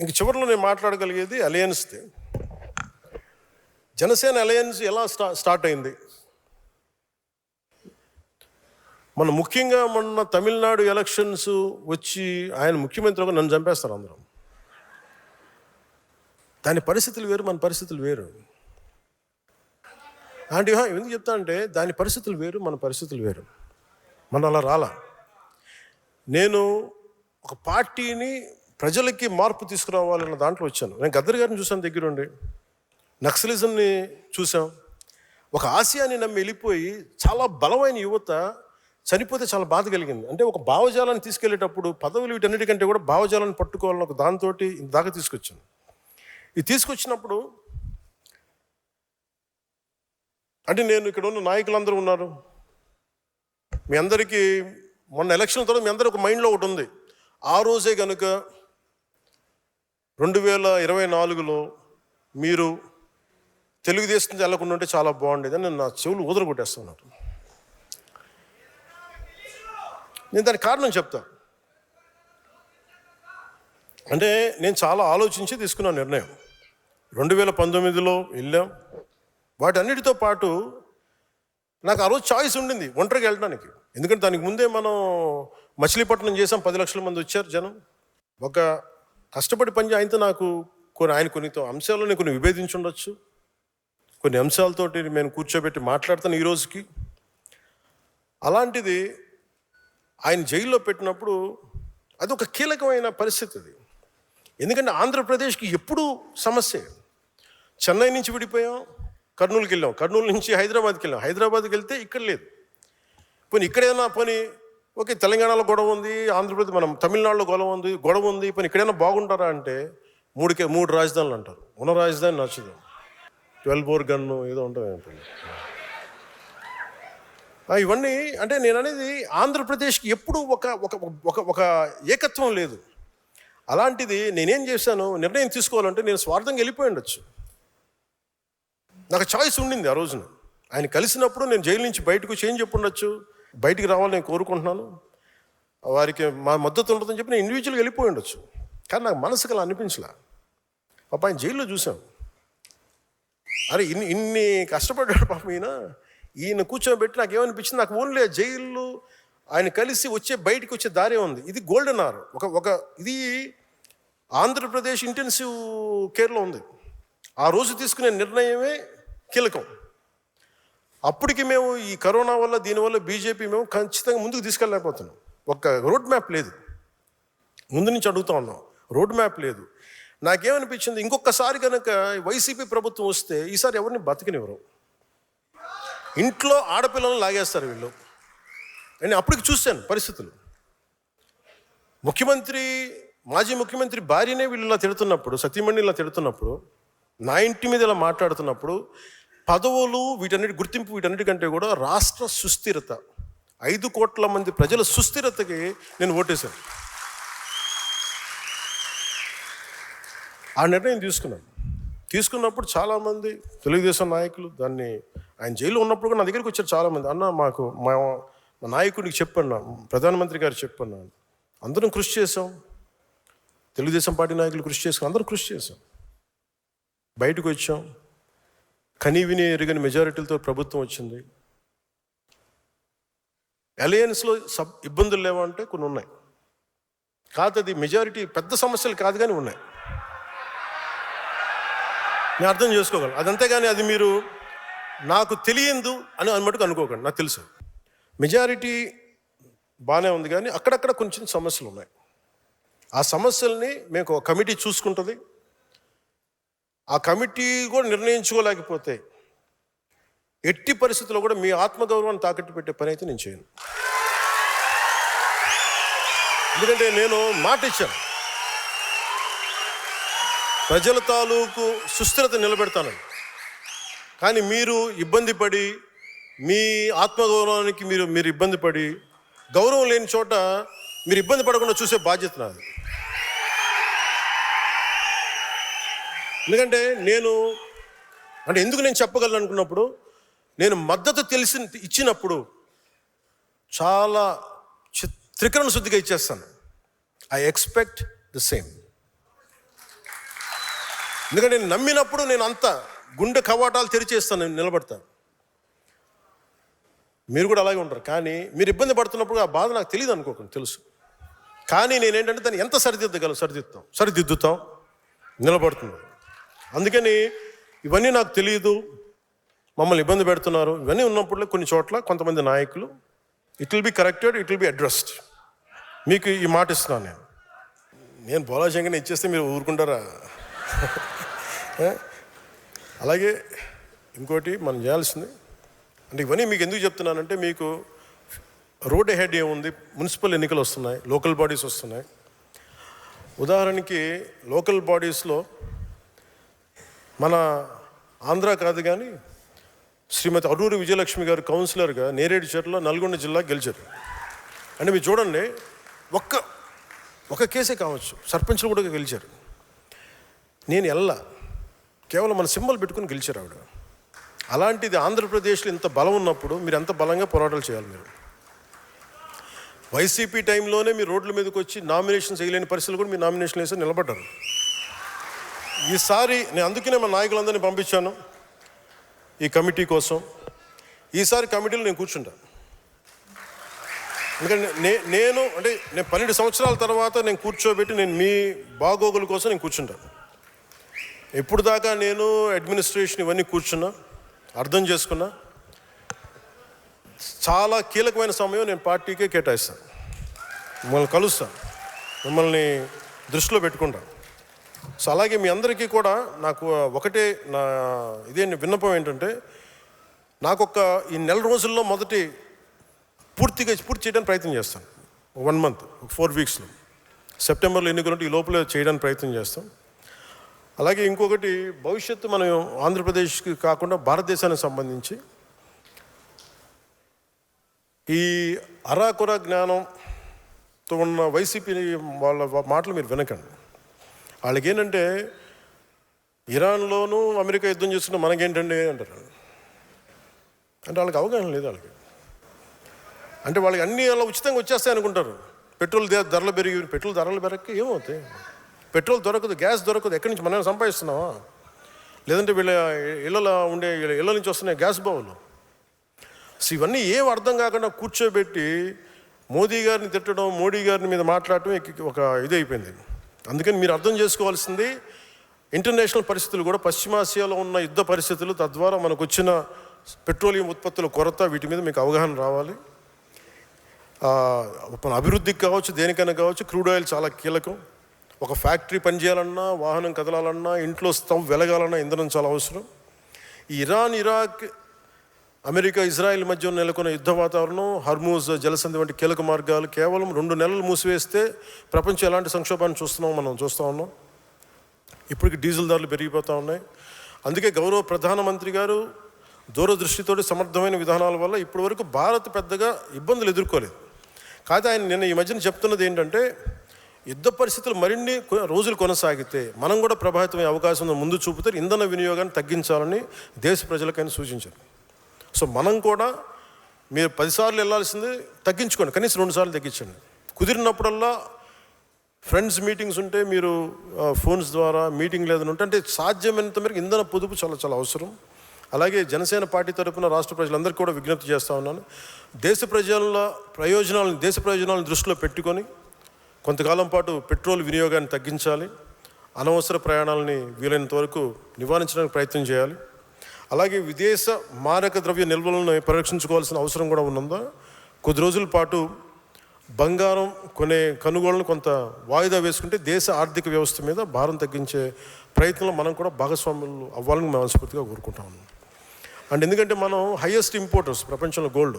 ఇంక చివరిలో నేను మాట్లాడగలిగేది అలయన్స్ది. జనసేన అలయన్స్ ఎలా స్టార్ట్ అయింది? ముఖ్యంగా మొన్న తమిళనాడు ఎలక్షన్స్ వచ్చి ఆయన ముఖ్యమంత్రిగా నన్ను చంపేస్తారు అందరం. దాని పరిస్థితులు వేరు, మన పరిస్థితులు వేరు. అంటే ఎందుకు చెప్తా అంటే దాని పరిస్థితులు వేరు, మన పరిస్థితులు వేరు. మన అలా రాలా. నేను ఒక పార్టీని ప్రజలకి మార్పు తీసుకురావాలన్న దాంట్లో వచ్చాను. నేను గద్దర్ గారిని చూసాను దగ్గరుండి, నక్సలిజంని చూసాం. ఒక ఆశయాన్ని నమ్మి వెళ్ళిపోయి చాలా బలమైన యువత చనిపోతే చాలా బాధ కలిగింది. అంటే ఒక భావజాలాన్ని తీసుకెళ్లేటప్పుడు పదవులు వీటన్నిటికంటే కూడా భావజాలాన్ని పట్టుకోవాలని ఒక దాంతో దాకా తీసుకొచ్చాను. ఇది తీసుకొచ్చినప్పుడు అంటే నేను ఇక్కడ ఉన్న నాయకులందరూ ఉన్నారు. మీ అందరికీ మొన్న ఎలక్షన్ తర్వాత మీ అందరూ ఒక మైండ్లో ఒకటి ఉంది. ఆ రోజే కనుక 2024లో మీరు తెలుగుదేశం వెళ్ళకుండా ఉంటే చాలా బాగుండేది అని నా చెవులు ఊదర కొట్టేస్తున్నారు. నేను దానికి కారణం చెప్తా. అంటే నేను చాలా ఆలోచించి తీసుకున్న నిర్ణయం. 2019లో వెళ్ళాం. వాటన్నిటితో పాటు నాకు ఆ రోజు చాయిస్ ఉండింది ఒంటరిగా వెళ్ళడానికి. ఎందుకంటే దానికి ముందే మనం మచిలీపట్నం చేసాం, 10 లక్షల మంది వచ్చారు జనం. ఒక కష్టపడి పని ఆయనతో నాకు ఆయన కొన్ని అంశాల్లో నేను కొన్ని విభేదించి ఉండొచ్చు. కొన్ని అంశాలతోటి నేను కూర్చోబెట్టి మాట్లాడతాను ఈ రోజుకి. అలాంటిది ఆయన జైల్లో పెట్టినప్పుడు అది ఒక కీలకమైన పరిస్థితి అది. ఎందుకంటే ఆంధ్రప్రదేశ్కి ఎప్పుడూ సమస్య. చెన్నై నుంచి విడిపోయాం, కర్నూలుకి వెళ్ళాం, కర్నూలు నుంచి హైదరాబాద్కి వెళ్ళాం, హైదరాబాద్కి వెళ్తే ఇక్కడ లేదు. పోనీ ఇక్కడైనా ఓకే తెలంగాణలో గొడవ ఉంది, ఆంధ్రప్రదేశ్ మనం తమిళనాడులో గొడవ ఉంది పోనీ ఇక్కడైనా బాగుంటారా అంటే 3 రాజధానులు అంటారు. ఉన్న రాజధాని నచ్చదు, 12 బోర్ గన్ను ఏదో ఉంటాయి. ఇవన్నీ అంటే నేను అనేది ఆంధ్రప్రదేశ్కి ఎప్పుడూ ఒక ఏకత్వం లేదు. అలాంటిది నేనేం చేశాను, నిర్ణయం తీసుకోవాలంటే నేను స్వార్థంగా వెళ్ళిపోయి ఉండొచ్చు. నాకు చాయిస్ ఉండింది ఆ రోజున. ఆయన కలిసినప్పుడు నేను జైలు నుంచి బయటకు వచ్చి ఏం చెప్పుండొచ్చు, బయటికి రావాలని నేను కోరుకుంటున్నాను, వారికి మా మద్దతు ఉంటుందని చెప్పి నేను ఇండివిజువల్గా వెళ్ళిపోయి ఉండొచ్చు. కానీ నాకు మనసుకు అలా అనిపించలే. పాప ఆయన జైల్లో చూసాం. అరే ఇన్ని కష్టపడ్డాడు పాప ఈయన కూర్చోబెట్టి నాకు ఏమనిపించింది, నాకు ఓన్లీ జైల్లో ఆయన కలిసి బయటికి వచ్చే దారే ఉంది. ఇది గోల్డెన్ అవర్. ఇది ఆంధ్రప్రదేశ్ ఇంటెన్సివ్ కేర్లో ఉంది. ఆ రోజు తీసుకునే నిర్ణయమే కీలకం. అప్పటికి మేము ఈ కరోనా వల్ల దీనివల్ల బీజేపీ మేము ఖచ్చితంగా ముందుకు తీసుకెళ్ళలేకపోతున్నాం. ఒక రోడ్ మ్యాప్ లేదు. ముందు నుంచి అడుగుతా ఉన్నాం, రోడ్ మ్యాప్ లేదు. నాకేమనిపించింది, ఇంకొకసారి కనుక వైసీపీ ప్రభుత్వం వస్తే ఈసారి ఎవరిని బతికినివ్వరు, ఇంట్లో ఆడపిల్లలను లాగేస్తారు వీళ్ళు. నేను అప్పటికి చూశాను పరిస్థితులు. మాజీ ముఖ్యమంత్రి భార్యనే వీళ్ళు ఇలా తిడుతున్నప్పుడు, సతీమణి ఇలా తిడుతున్నప్పుడు, నా ఇంటి మీద ఇలా మాట్లాడుతున్నప్పుడు, పదవులు వీటన్నిటి గుర్తింపు వీటన్నిటికంటే కూడా రాష్ట్ర సుస్థిరత, 5 కోట్ల మంది ప్రజల సుస్థిరతకి నేను ఓటేశాను. ఆ నిర్ణయం తీసుకున్నప్పుడు చాలామంది తెలుగుదేశం నాయకులు దాన్ని ఆయన జైల్లో ఉన్నప్పుడు కూడా నా దగ్గరికి వచ్చారు చాలామంది. అన్న మాకు మా నాయకుడికి చెప్పన్నా, ప్రధానమంత్రి గారు చెప్పన్నా, అందరం కృషి చేసాం, తెలుగుదేశం పార్టీ నాయకులు కృషి చేసుకుని అందరూ కృషి చేసాం, బయటకు వచ్చాం, కనీవిని ఎరుగని మెజారిటీలతో ప్రభుత్వం వచ్చింది. అలయన్స్లో ఇబ్బందులు లేవంటే కొన్ని ఉన్నాయి, కాదు అది మెజారిటీ పెద్ద సమస్యలు కాదు కానీ ఉన్నాయి. నేను అర్థం చేసుకోగలను అదంతే, కానీ అది మీరు నాకు తెలియదు అని మటుకు అనుకోకండి. నాకు తెలుసు మెజారిటీ బాగానే ఉంది, కానీ అక్కడక్కడ కొంచెం సమస్యలు ఉన్నాయి. ఆ సమస్యల్ని మేము ఒక కమిటీ చూసుకుంటుంది. ఆ కమిటీ కూడా నిర్ణయించుకోలేకపోతే ఎట్టి పరిస్థితుల్లో కూడా మీ ఆత్మగౌరవాన్ని తాకట్టు పెట్టే పని అయితే నేను చేయను. ఎందుకంటే నేను మాట ఇచ్చాను, ప్రజల తాలూకు సుస్థిరత నిలబెడతానని. కానీ మీరు ఇబ్బంది పడి, మీ ఆత్మగౌరవానికి మీరు ఇబ్బంది పడి, గౌరవం లేని చోట మీరు ఇబ్బంది పడకుండా చూసే బాధ్యత నాది. ఎందుకంటే ఎందుకు నేను చెప్పగలను అనుకున్నప్పుడు, నేను మద్దతు ఇచ్చినప్పుడు చాలా త్రికరణ శుద్ధిగా ఇచ్చేస్తాను. I expect the same. ఎందుకంటే నేను నమ్మినప్పుడు నేను అంత గుండె కవాటాలు తెరిచేస్తాను, నేను నిలబడతాను. మీరు కూడా అలాగే ఉంటారు. కానీ మీరు ఇబ్బంది పడుతున్నప్పుడు ఆ బాధ నాకు తెలియదు అనుకోకండి, తెలుసు. కానీ నేనేంటంటే దాన్ని ఎంత సరిదిద్దుతాం, నిలబడుతుంది. అందుకని ఇవన్నీ నాకు తెలియదు, మమ్మల్ని ఇబ్బంది పెడుతున్నారు, ఇవన్నీ ఉన్నప్పుడు కొన్ని చోట్ల కొంతమంది నాయకులు it will be corrected, it will be addressed. మీకు ఈ మాట ఇస్తున్నాను. నేను బోలాశంకర్ని ఇచ్చేస్తే మీరు ఊరుకుంటారా? అలాగే ఇంకోటి మనం చేయాల్సింది అంటే ఇవన్నీ మీకు ఎందుకు చెప్తున్నానంటే, మీకు రోడ్ హెడ్ ఏముంది, మున్సిపల్ ఎన్నికలు వస్తున్నాయి, లోకల్ బాడీస్ వస్తున్నాయి. ఉదాహరణకి లోకల్ బాడీస్లో మన ఆంధ్ర కాదు కానీ శ్రీమతి అరూరి విజయలక్ష్మి గారు కౌన్సిలర్గా నేరేడుచర్ల నల్గొండ జిల్లా గెలిచారు. అంటే మీరు చూడండి, ఒక కేసే కావచ్చు, సర్పంచ్లు కూడా గెలిచారు. నేను కేవలం మన సింబల్ పెట్టుకుని గెలిచారు ఆవిడ. అలాంటిది ఆంధ్రప్రదేశ్లో ఇంత బలం ఉన్నప్పుడు మీరు ఎంత బలంగా పోరాటాలు చేయాలి. మీరు వైసీపీ టైంలోనే మీరు రోడ్ల మీదకి వచ్చి నామినేషన్స్ వేయలేని పరిస్థితులు కూడా మీరు నామినేషన్ వేసి నిలబడ్డారు. ఈసారి నేను అందుకనే మా నాయకులందరినీ పంపించాను ఈ కమిటీ కోసం. ఈసారి కమిటీలో నేను కూర్చుంటాను. ఎందుకంటే నేను 12 సంవత్సరాల తర్వాత నేను కూర్చోబెట్టి నేను మీ బాగోగుల కోసం నేను కూర్చుంటాను. ఇప్పుడు దాకా నేను అడ్మినిస్ట్రేషన్ ఇవన్నీ కూర్చున్నా, అర్థం చేసుకున్నా. చాలా కీలకమైన సమయం నేను పార్టీకే కేటాయిస్తాను, మిమ్మల్ని కలుస్తాను, మిమ్మల్ని దృష్టిలో పెట్టుకుంటాను. సో అలాగే మీ అందరికీ కూడా నాకు ఒకటే విన్నపం ఏంటంటే, ఈ నెల రోజుల్లో పూర్తి చేయడానికి ప్రయత్నం చేస్తాను. 1 month 4 weeksలో సెప్టెంబర్లో ఎన్నికలుంటే ఈ లోపల చేయడానికి ప్రయత్నం చేస్తాం. అలాగే ఇంకొకటి, భవిష్యత్తు మనం ఆంధ్రప్రదేశ్కి కాకుండా భారతదేశానికి సంబంధించి ఈ అరాకొర జ్ఞానంతో ఉన్న వైసీపీ వాళ్ళ మాటలు మీరు వినకండి. వాళ్ళకి ఏంటంటే, ఇరాన్లోనూ అమెరికా యుద్ధం చేస్తున్న మనకేంటండి అంటారు. అంటే వాళ్ళకి అవగాహన లేదు. అంటే వాళ్ళకి అన్నీ అలా ఉచితంగా వచ్చేస్తాయి అనుకుంటారు. పెట్రోల్ ధరలు పెరగక ఏమవుతాయి? పెట్రోల్ దొరకదు, గ్యాస్ దొరకదు. ఎక్కడి నుంచి మనం సంపాదిస్తున్నావా? లేదంటే వీళ్ళ ఇళ్ళ నుంచి వస్తున్నాయి గ్యాస్ బావులు. సో ఇవన్నీ ఏం అర్థం కాకుండా కూర్చోబెట్టి మోదీ గారిని తిట్టడం, మోడీ గారిని మీద మాట్లాడటం ఒక ఇది అయిపోయింది. అందుకని మీరు అర్థం చేసుకోవాల్సింది, ఇంటర్నేషనల్ పరిస్థితులు కూడా, పశ్చిమాసియాలో ఉన్న యుద్ధ పరిస్థితులు, తద్వారా మనకు వచ్చిన పెట్రోలియం ఉత్పత్తుల కొరత, వీటి మీద మీకు అవగాహన రావాలి. అభివృద్ధికి కావచ్చు, దేనికైనా కావచ్చు, క్రూడ్ ఆయిల్ చాలా కీలకం. ఒక ఫ్యాక్టరీ పనిచేయాలన్నా, వాహనం కదలాలన్నా, ఇంట్లో స్టవ్ వెలగాలన్నా ఇంధనం చాలా అవసరం. ఈ ఇరాన్, ఇరాక్, అమెరికా, ఇజ్రాయెల్ మధ్య నెలకొన్న యుద్ధ వాతావరణం, హర్మూజ్ జలసంధి వంటి కీలక మార్గాలు కేవలం 2 నెలలు మూసివేస్తే ప్రపంచం ఎలాంటి సంక్షోభాన్ని మనం చూస్తూ ఉన్నాం. ఇప్పటికి డీజిల్ ధరలు పెరిగిపోతూ ఉన్నాయి. అందుకే గౌరవ ప్రధానమంత్రి గారు దూరదృష్టితోటి సమర్థమైన విధానాల వల్ల ఇప్పటి వరకు భారత్ పెద్దగా ఇబ్బందులు ఎదుర్కోలేదు. కాకపోతే ఆయన నిన్న ఈ మధ్యన చెప్తున్నది ఏంటంటే, యుద్ధ పరిస్థితులు మరిన్ని రోజులు కొనసాగితే మనం కూడా ప్రభావితమయ్యే అవకాశం ముందు చూపుతే ఇంధన వినియోగాన్ని తగ్గించాలని దేశ ప్రజలకైనా సూచించారు. సో మనం కూడా, మీరు 10 సార్లు వెళ్ళాల్సింది తగ్గించుకోండి, కనీసం 2 సార్లు తగ్గించండి. కుదిరినప్పుడల్లా ఫ్రెండ్స్ మీటింగ్స్ ఉంటే మీరు ఫోన్స్ ద్వారా మీటింగ్ లేదని ఉంటే, అంటే సాధ్యమైనంత మేరకు ఇంధన పొదుపు చాలా చాలా అవసరం. అలాగే జనసేన పార్టీ తరఫున రాష్ట్ర ప్రజలందరికీ కూడా విజ్ఞప్తి చేస్తూ ఉన్నాను, దేశ ప్రయోజనాలను దృష్టిలో పెట్టుకొని కొంతకాలం పాటు పెట్రోల్ వినియోగాన్ని తగ్గించాలి. అనవసర ప్రయాణాలని వీలైనంత వరకు నివారించడానికి ప్రయత్నం చేయాలి. అలాగే విదేశ మారక ద్రవ్య నిల్వలను పరిరక్షించుకోవాల్సిన అవసరం కూడా ఉన్నదా. కొద్ది రోజుల పాటు బంగారం కొనుగోళ్లను కొంత వాయిదా వేసుకుంటే దేశ ఆర్థిక వ్యవస్థ మీద భారం తగ్గించే ప్రయత్నంలో మనం కూడా భాగస్వాములు అవ్వాలని మనస్ఫూర్తిగా కోరుకుంటా ఉన్నాం. అండ్ ఎందుకంటే మనం హైయెస్ట్ ఇంపోర్టర్స్ ప్రపంచంలో గోల్డ్.